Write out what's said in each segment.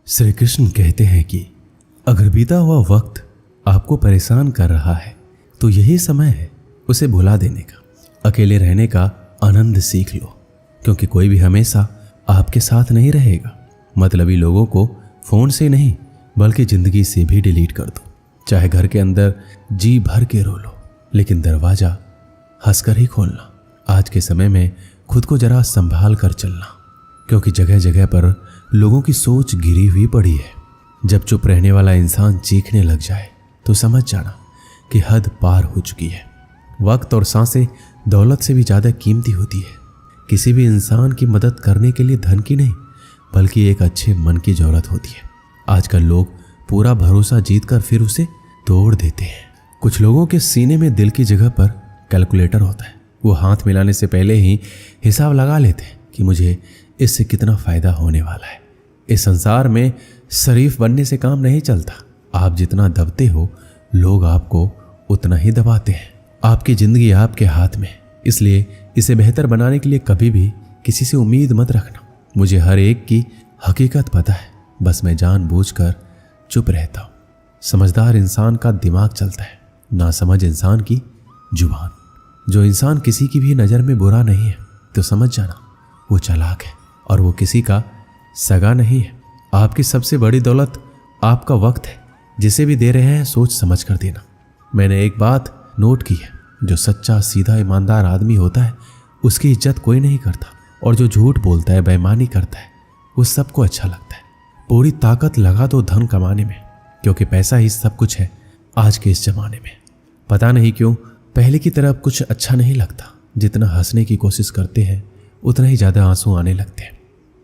श्री कृष्ण कहते हैं कि अगर बीता हुआ वक्त आपको परेशान कर रहा है तो यही समय है उसे भुला देने का। अकेले रहने का आनंद सीख लो, क्योंकि कोई भी हमेशा आपके साथ नहीं रहेगा। मतलबी लोगों को फोन से नहीं बल्कि जिंदगी से भी डिलीट कर दो। चाहे घर के अंदर जी भर के रो लो, लेकिन दरवाजा हंसकर ही खोलना। आज के समय में खुद को जरा संभाल कर चलना, क्योंकि जगह जगह पर लोगों की सोच गिरी हुई पड़ी है। जब चुप रहने वाला इंसान चीखने लग जाए तो समझ जाना कि हद पार हो चुकी है। वक्त और सांसें दौलत से भी ज़्यादा कीमती होती है। किसी भी इंसान की मदद करने के लिए धन की नहीं बल्कि एक अच्छे मन की जरूरत होती है। आजकल लोग पूरा भरोसा जीतकर फिर उसे तोड़ देते हैं। कुछ लोगों के सीने में दिल की जगह पर कैलकुलेटर होता है। वो हाथ मिलाने से पहले ही हिसाब लगा लेते हैं कि मुझे इससे कितना फायदा होने वाला है। इस संसार में शरीफ बनने से काम नहीं चलता। आप जितना दबते हो लोग आपको उतना ही दबाते हैं। आपकी जिंदगी आपके हाथ में, इसलिए इसे बेहतर बनाने के लिए कभी भी किसी से उम्मीद मत रखना। मुझे हर एक की हकीकत पता है, बस मैं जानबूझकर चुप रहता हूँ। समझदार इंसान का दिमाग चलता है, नासमझ इंसान की जुबान। जो इंसान किसी की भी नज़र में बुरा नहीं है तो समझ जाना वो चालाक है और वो किसी का सगा नहीं है। आपकी सबसे बड़ी दौलत आपका वक्त है। जिसे भी दे रहे हैं सोच समझ कर देना। मैंने एक बात नोट की है, जो सच्चा सीधा ईमानदार आदमी होता है उसकी इज्जत कोई नहीं करता, और जो झूठ बोलता है बेईमानी करता है वो सबको अच्छा लगता है। पूरी ताकत लगा दो धन कमाने में, क्योंकि पैसा ही सब कुछ है आज के इस जमाने में। पता नहीं क्यों पहले की तरह कुछ अच्छा नहीं लगता। जितना हंसने की कोशिश करते हैं उतना ही ज़्यादा आंसू आने लगते हैं।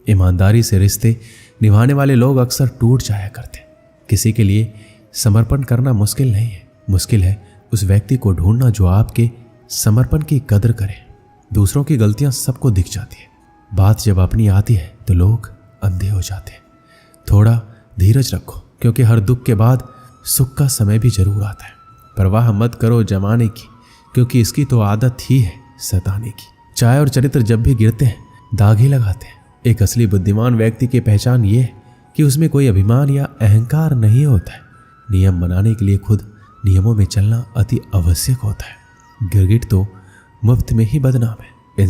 ईमानदारी से रिश्ते निभाने वाले लोग अक्सर टूट जाया करते हैं। किसी के लिए समर्पण करना मुश्किल नहीं है, मुश्किल है उस व्यक्ति को ढूंढना जो आपके समर्पण की कदर करे। दूसरों की गलतियां सबको दिख जाती है, बात जब अपनी आती है तो लोग अंधे हो जाते हैं। थोड़ा धीरज रखो, क्योंकि हर दुख के बाद सुख का समय भी जरूर आता है। परवाह मत करो जमाने की, क्योंकि इसकी तो आदत ही है सताने की। चाय और चरित्र जब भी गिरते हैं दाग ही लगाते हैं। एक असली बुद्धिमान व्यक्ति की पहचान ये है कि उसमें कोई अभिमान या अहंकार नहीं होता है। नियम बनाने के लिए खुद नियमों में चलना अति आवश्यक होता है। गिरगिट तो मुफ्त में ही बदनाम है।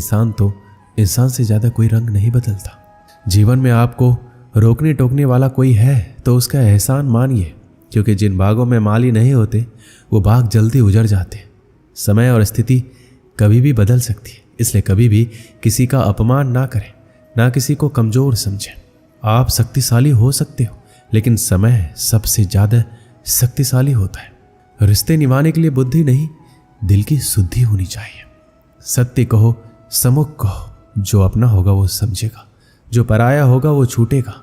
इंसान से ज़्यादा कोई रंग नहीं बदलता। जीवन में आपको रोकने टोकने वाला कोई है तो उसका एहसान मानिए, क्योंकि जिन बागों में माली नहीं होते वो बाग जल्दी उजड़ जाते हैं। समय और स्थिति कभी भी बदल सकती है, इसलिए कभी भी किसी का अपमान ना करें, ना किसी को कमज़ोर समझें। आप शक्तिशाली हो सकते हो, लेकिन समय सबसे ज़्यादा शक्तिशाली होता है। रिश्ते निभाने के लिए बुद्धि नहीं दिल की शुद्धि होनी चाहिए। सत्य कहो, सम्मुख कहो, जो अपना होगा वो समझेगा, जो पराया होगा वो छूटेगा।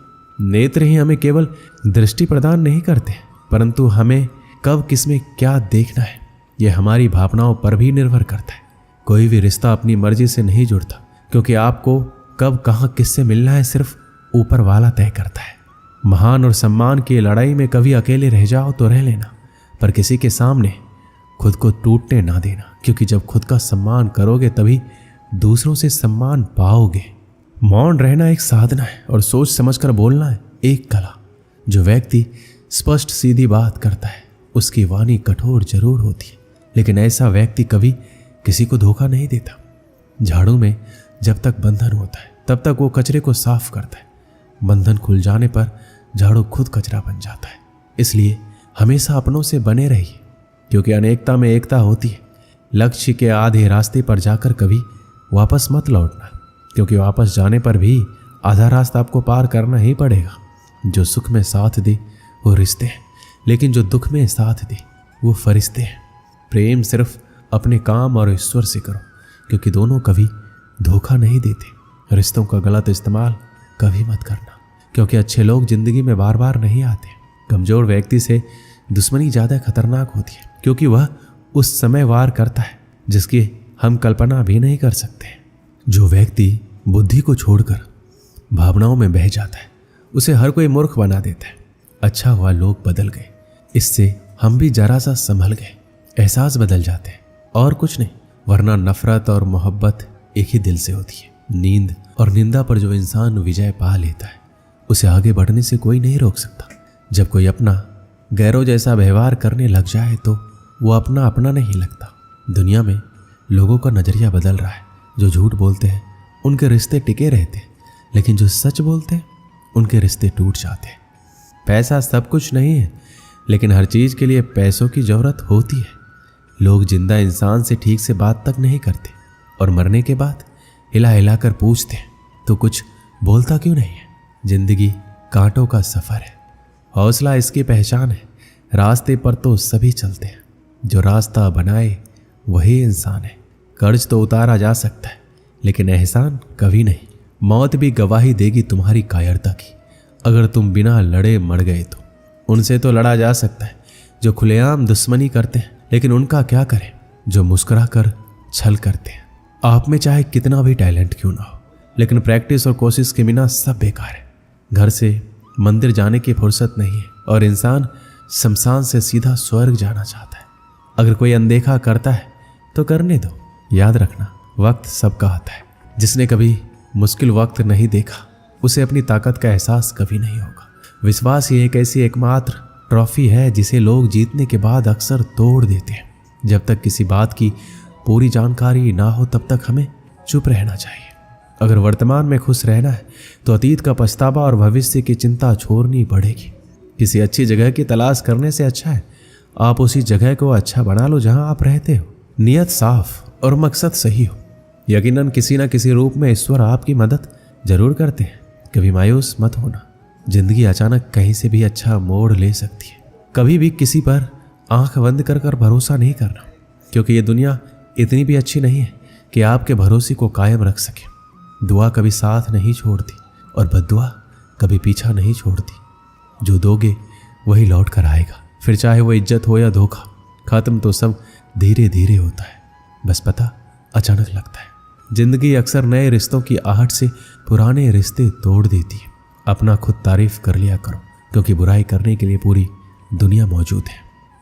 नेत्र ही हमें केवल दृष्टि प्रदान नहीं करते, परंतु हमें कब किसमें क्या देखना है यह हमारी भावनाओं पर भी निर्भर करता है। कोई भी रिश्ता अपनी मर्जी से नहीं जुड़ता, क्योंकि आपको कब कहाँ किससे मिलना है सिर्फ ऊपर वाला तय करता है। महान और सम्मान की लड़ाई में कभी अकेले रह जाओ तो रह लेना, पर किसी के सामने खुद को टूटने ना देना, क्योंकि जब खुद का सम्मान करोगे तभी दूसरों से सम्मान पाओगे। मौन रहना एक साधना है और सोच समझकर बोलना है एक कला। जो व्यक्ति स्पष्ट सीधी बात करता है उसकी वाणी कठोर जरूर होती है, लेकिन ऐसा व्यक्ति कभी किसी को धोखा नहीं देता। झाड़ू में जब तक बंधन होता है तब तक वो कचरे को साफ करता है। बंधन खुल जाने पर झाड़ू खुद कचरा बन जाता है। इसलिए हमेशा अपनों से बने रहिए, क्योंकि अनेकता में एकता होती है। लक्ष्य के आधे रास्ते पर जाकर कभी वापस मत लौटना, क्योंकि वापस जाने पर भी आधा रास्ता आपको पार करना ही पड़ेगा। जो सुख में साथ दे वो रिश्ते हैं, लेकिन जो दुख में साथ दे वो फरिश्ते हैं। प्रेम सिर्फ अपने काम और ईश्वर से करो, क्योंकि दोनों कभी धोखा नहीं देते। रिश्तों का गलत इस्तेमाल कभी मत करना, क्योंकि अच्छे लोग जिंदगी में बार बार नहीं आते। कमजोर व्यक्ति से दुश्मनी ज़्यादा खतरनाक होती है, क्योंकि वह उस समय वार करता है जिसकी हम कल्पना भी नहीं कर सकते। जो व्यक्ति बुद्धि को छोड़कर भावनाओं में बह जाता है उसे हर कोई मूर्ख बना देता है। अच्छा हुआ लोग बदल गए, इससे हम भी जरा सा संभल गए। एहसास बदल जाते हैं और कुछ नहीं, वरना नफरत और मोहब्बत एक ही दिल से होती है। नींद और निंदा पर जो इंसान विजय पा लेता है उसे आगे बढ़ने से कोई नहीं रोक सकता। जब कोई अपना गैरों जैसा व्यवहार करने लग जाए तो वो अपना अपना नहीं लगता। दुनिया में लोगों का नजरिया बदल रहा है। जो झूठ बोलते हैं उनके रिश्ते टिके रहते हैं, लेकिन जो सच बोलते हैं उनके रिश्ते टूट जाते हैं। पैसा सब कुछ नहीं है, लेकिन हर चीज के लिए पैसों की जरूरत होती है। लोग जिंदा इंसान से ठीक से बात तक नहीं करते और मरने के बाद हिला हिला कर पूछते हैं तो कुछ बोलता क्यों नहीं है। जिंदगी कांटों का सफर है, हौसला इसकी पहचान है। रास्ते पर तो सभी चलते हैं, जो रास्ता बनाए वही इंसान है। कर्ज तो उतारा जा सकता है, लेकिन एहसान कभी नहीं। मौत भी गवाही देगी तुम्हारी कायरता की। अगर तुम बिना लड़े मर गए तो उनसे तो लड़ा जा सकता है जो खुलेआम दुश्मनी करते हैं, लेकिन उनका क्या करें जो मुस्कुरा कर छल करते हैं। आप में चाहे कितना भी टैलेंट क्यों ना हो, लेकिन प्रैक्टिस और कोशिश के बिना सब बेकार है। घर से मंदिर जाने की फुर्सत नहीं है और इंसान शमशान से सीधा स्वर्ग जाना चाहता है। अगर कोई अनदेखा करता है तो करने दो। याद रखना, वक्त सबका आता है। जिसने कभी मुश्किल वक्त नहीं देखा उसे अपनी ताकत का एहसास कभी नहीं होगा। विश्वास ही एक ऐसी एकमात्र ट्रॉफी है जिसे लोग जीतने के बाद अक्सर तोड़ देते हैं। जब तक किसी बात की पूरी जानकारी ना हो तब तक हमें चुप रहना चाहिए। अगर वर्तमान में खुश रहना है तो अतीत का पछतावा और भविष्य की चिंता छोड़नी पड़ेगी। किसी अच्छी जगह की तलाश करने से अच्छा है आप उसी जगह को अच्छा बना लो जहां आप रहते हो। नियत साफ और मकसद सही हो, यकीनन किसी न किसी रूप में ईश्वर आपकी मदद जरूर करते हैं। कभी मायूस मत होना, जिंदगी अचानक कहीं से भी अच्छा मोड़ ले सकती है। कभी भी किसी पर आंख बंद कर भरोसा नहीं करना, क्योंकि ये दुनिया इतनी भी अच्छी नहीं है कि आपके भरोसे को कायम रख सके। दुआ कभी साथ नहीं छोड़ती और बद्दुआ कभी पीछा नहीं छोड़ती। जो दोगे वही लौट कर आएगा, फिर चाहे वो इज्जत हो या धोखा। खत्म तो सब धीरे धीरे होता है, बस पता अचानक लगता है। जिंदगी अक्सर नए रिश्तों की आहट से पुराने रिश्ते तोड़ देती है। अपना खुद तारीफ कर लिया करो, क्योंकि बुराई करने के लिए पूरी दुनिया मौजूद है।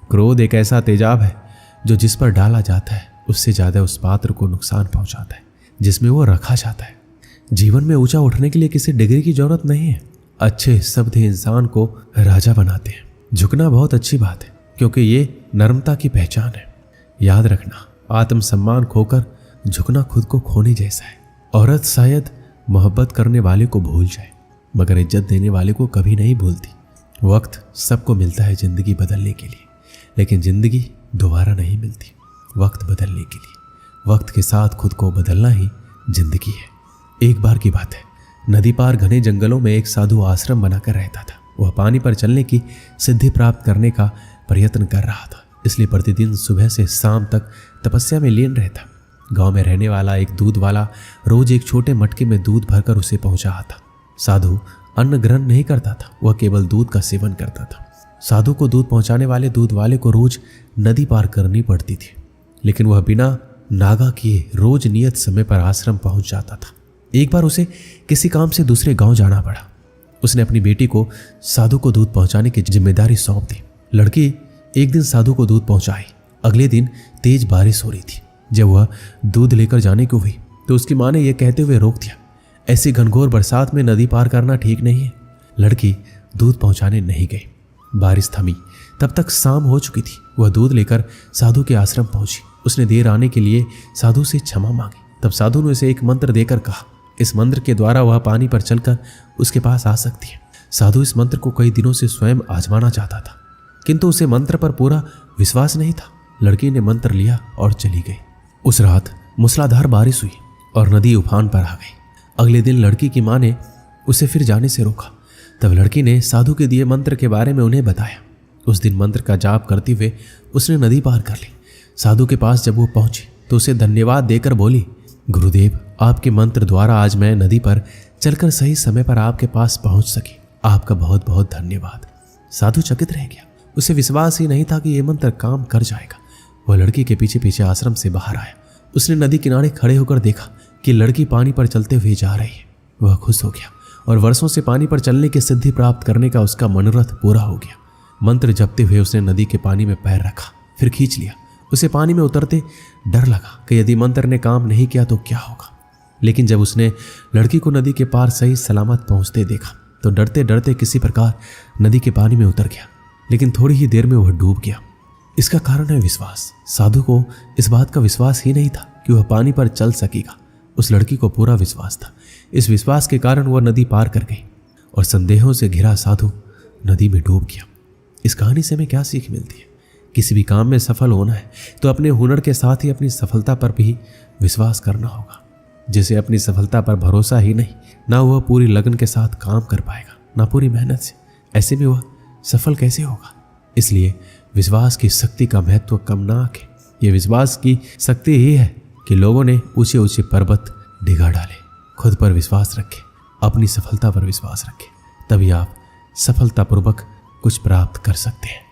क्रोध एक ऐसा तेजाब है जो जिस पर डाला जाता है उससे ज्यादा उस पात्र को नुकसान पहुंचाता है जिसमें वो रखा जाता है। जीवन में ऊंचा उठने के लिए किसी डिग्री की जरूरत नहीं है। अच्छे शब्द ही इंसान को राजा बनाते हैं। झुकना बहुत अच्छी बात है, क्योंकि ये नम्रता की पहचान है। याद रखना, आत्मसम्मान खोकर झुकना खुद को खोने जैसा है। औरत शायद मोहब्बत करने वाले को भूल जाए, मगर इज्जत देने वाले को कभी नहीं भूलती। वक्त सबको मिलता है जिंदगी बदलने के लिए, लेकिन जिंदगी दोबारा नहीं मिलती वक्त बदलने के लिए। वक्त के साथ खुद को बदलना ही जिंदगी है। एक बार की बात है, नदी पार घने जंगलों में एक साधु आश्रम बनाकर रहता था। वह पानी पर चलने की सिद्धि प्राप्त करने का प्रयत्न कर रहा था, इसलिए प्रतिदिन सुबह से शाम तक तपस्या में लीन रहता। गांव में रहने वाला एक दूध वाला रोज एक छोटे मटके में दूध भरकर उसे पहुंचा आता। साधु अन्न ग्रहण नहीं करता था, वह केवल दूध का सेवन करता था। साधु को दूध पहुंचाने वाले दूध वाले को रोज नदी पार करनी पड़ती थी, लेकिन वह बिना नागा किए रोज नियत समय पर आश्रम पहुंच जाता था। एक बार उसे किसी काम से दूसरे गांव जाना पड़ा। उसने अपनी बेटी को साधु को दूध पहुंचाने की जिम्मेदारी सौंप दी। लड़की एक दिन साधु को दूध पहुंचाई। अगले दिन तेज बारिश हो रही थी। जब वह दूध लेकर जाने को हुई तो उसकी मां ने यह कहते हुए रोक दिया, ऐसी घनघोर बरसात में नदी पार करना ठीक नहीं है। लड़की दूध पहुंचाने नहीं गई। बारिश थमी, तब तक शाम हो चुकी थी। वह दूध लेकर साधु के आश्रम पहुंची। उसने देर आने के लिए साधु से क्षमा मांगी। तब साधु ने उसे एक मंत्र देकर कहा, इस मंत्र के द्वारा वह पानी पर चलकर उसके पास आ सकती है। साधु इस मंत्र को कई दिनों से स्वयं आजमाना चाहता था, किंतु उसे मंत्र पर पूरा विश्वास नहीं था। लड़की ने मंत्र लिया और चली गई। उस रात मूसलाधार बारिश हुई और नदी उफान पर आ गई। अगले दिन लड़की की मां ने उसे फिर जाने से रोका। तब लड़की ने साधु के दिए मंत्र के बारे में उन्हें बताया। उस दिन मंत्र का जाप करते हुए उसने नदी पार कर ली। साधु के पास जब वो पहुंची तो उसे धन्यवाद देकर बोली, गुरुदेव, आपके मंत्र द्वारा आज मैं नदी पर चलकर सही समय पर आपके पास पहुंच सकी। आपका बहुत बहुत धन्यवाद। साधु चकित रह गया। उसे विश्वास ही नहीं था कि यह मंत्र काम कर जाएगा। वह लड़की के पीछे पीछे आश्रम से बाहर आया। उसने नदी किनारे खड़े होकर देखा कि लड़की पानी पर चलते हुए जा रही है। वह खुश हो गया और वर्षों से पानी पर चलने की सिद्धि प्राप्त करने का उसका मनोरथ पूरा हो गया। मंत्र जपते हुए उसने नदी के पानी में पैर रखा, फिर खींच लिया। उसे पानी में उतरते डर लगा कि यदि मंत्र ने काम नहीं किया तो क्या होगा। लेकिन जब उसने लड़की को नदी के पार सही सलामत पहुंचते देखा तो डरते डरते किसी प्रकार नदी के पानी में उतर गया, लेकिन थोड़ी ही देर में वह डूब गया। इसका कारण है विश्वास। साधु को इस बात का विश्वास ही नहीं था कि वह पानी पर चल सकेगा। उस लड़की को पूरा विश्वास था। इस विश्वास के कारण वह नदी पार कर गई और संदेहों से घिरा साधु नदी में डूब गया। इस कहानी से हमें क्या सीख मिलती है? किसी भी काम में सफल होना है तो अपने हुनर के साथ ही अपनी सफलता पर भी विश्वास करना होगा। जिसे अपनी सफलता पर भरोसा ही नहीं, ना वह पूरी लगन के साथ काम कर पाएगा, ना पूरी मेहनत से, ऐसे में वह सफल कैसे होगा? इसलिए विश्वास की शक्ति का महत्व कम ना आके, ये विश्वास की शक्ति ही है कि लोगों ने ऊंचे ऊंचे पर्वत डिगा डाले। खुद पर विश्वास रखें, अपनी सफलता पर विश्वास रखें, तभी आप सफलतापूर्वक कुछ प्राप्त कर सकते हैं।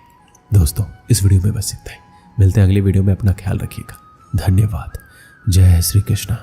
दोस्तों, इस वीडियो में बस इतना ही। मिलते हैं अगले वीडियो में। अपना ख्याल रखिएगा। धन्यवाद। जय श्री कृष्ण।